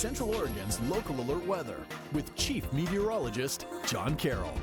Central Oregon's local alert weather with Chief Meteorologist John Carroll.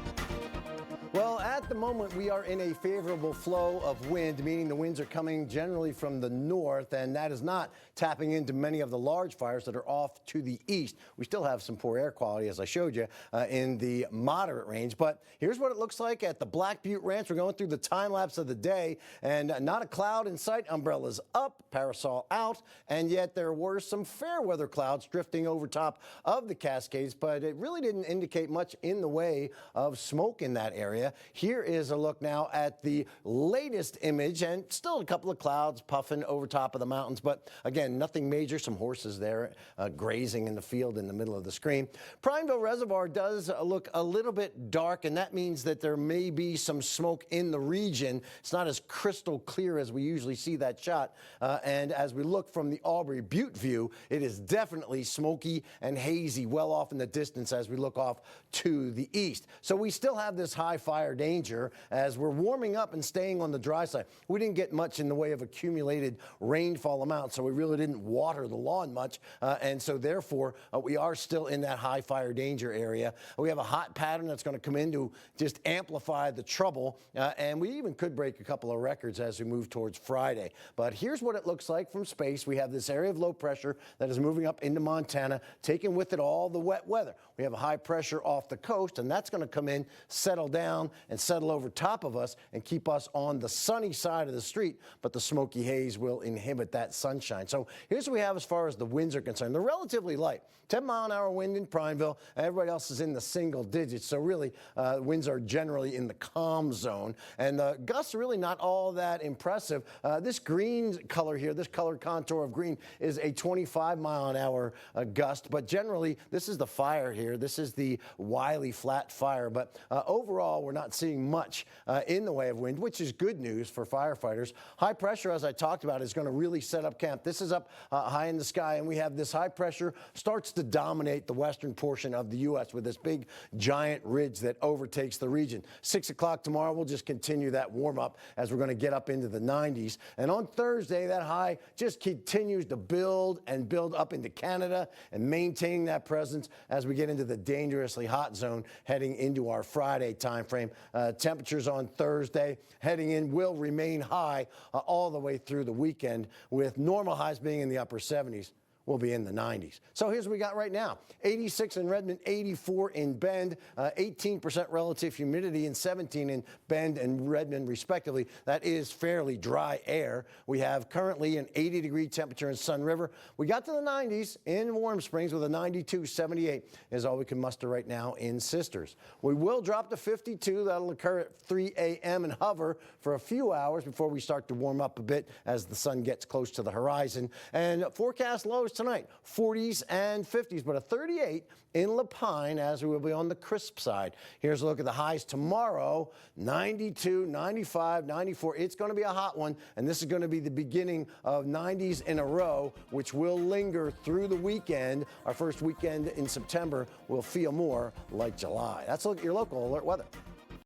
Well, at the moment, we are in a favorable flow of wind, meaning the winds are coming generally from the north, and that is not tapping into many of the large fires that are off to the east. We still have some poor air quality, as I showed you, in the moderate range. But here's what it looks like at the Black Butte Ranch. We're going through the time lapse of the day, and not a cloud in sight. Umbrellas up, parasol out, and yet there were some fair weather clouds drifting over top of the Cascades, but it really didn't indicate much in the way of smoke in that area. Here is a look now at the latest image, and still a couple of clouds puffing over top of the mountains, but again, nothing major. Some horses there grazing in the field in the middle of the screen. Prineville Reservoir does look a little bit dark, and that means that there may be some smoke in the region. It's not as crystal clear as we usually see that shot, and as we look from the Aubrey Butte view, it is definitely smoky and hazy well off in the distance as we look off to the east. So we still have this high fire danger as we're warming up and staying on the dry side. We didn't get much in the way of accumulated rainfall amount, so we really didn't water the lawn much, and so therefore we are still in that high fire danger area. We have a hot pattern that's going to come in to just amplify the trouble, and we even could break a couple of records as we move towards Friday. But here's what it looks like from space. We have this area of low pressure that is moving up into Montana, taking with it all the wet weather. We have a high pressure off the coast, and that's going to come in, settle down, and settle over top of us and keep us on the sunny side of the street, but the smoky haze will inhibit that sunshine. So here's what we have as far as the winds are concerned. They're relatively light. 10-mile-an-hour wind in Prineville. Everybody else is in the single digits, so really winds are generally in the calm zone, and the gusts are really not all that impressive. This green color here, this color contour of green, is a 25-mile-an-hour gust, but generally this is the fire here. This is the Wiley Flat Fire, but overall we're not seeing much in the way of wind, which is good news for firefighters. High pressure, as I talked about, is going to really set up camp. This is up high in the sky, and we have this high pressure starts to dominate the western portion of the U.S. with this big giant ridge that overtakes the region. 6 o'clock tomorrow, we'll just continue that warm up as we're going to get up into the 90s. And on Thursday, that high just continues to build and build up into Canada and maintaining that presence as we get into the dangerously hot zone heading into our Friday time frame. Temperatures on Thursday heading in will remain high all the way through the weekend, with normal highs being in the upper 70s. We'll be in the 90s. So here's what we got right now. 86 in Redmond, 84 in Bend, 18% relative humidity, and 17 in Bend and Redmond, respectively. That is fairly dry air. We have currently an 80-degree temperature in Sun River. We got to the 90s in Warm Springs with a 92. 78 is all we can muster right now in Sisters. We will drop to 52. That'll occur at 3 a.m. and hover for a few hours before we start to warm up a bit as the sun gets close to the horizon. And forecast lows tonight, 40s and 50s, but a 38 in Lapine as we will be on the crisp side. Here's a look at the highs tomorrow, 92, 95, 94. It's going to be a hot one, and this is going to be the beginning of 90s in a row, which will linger through the weekend. Our first weekend in September will feel more like July. That's a look at your local alert weather.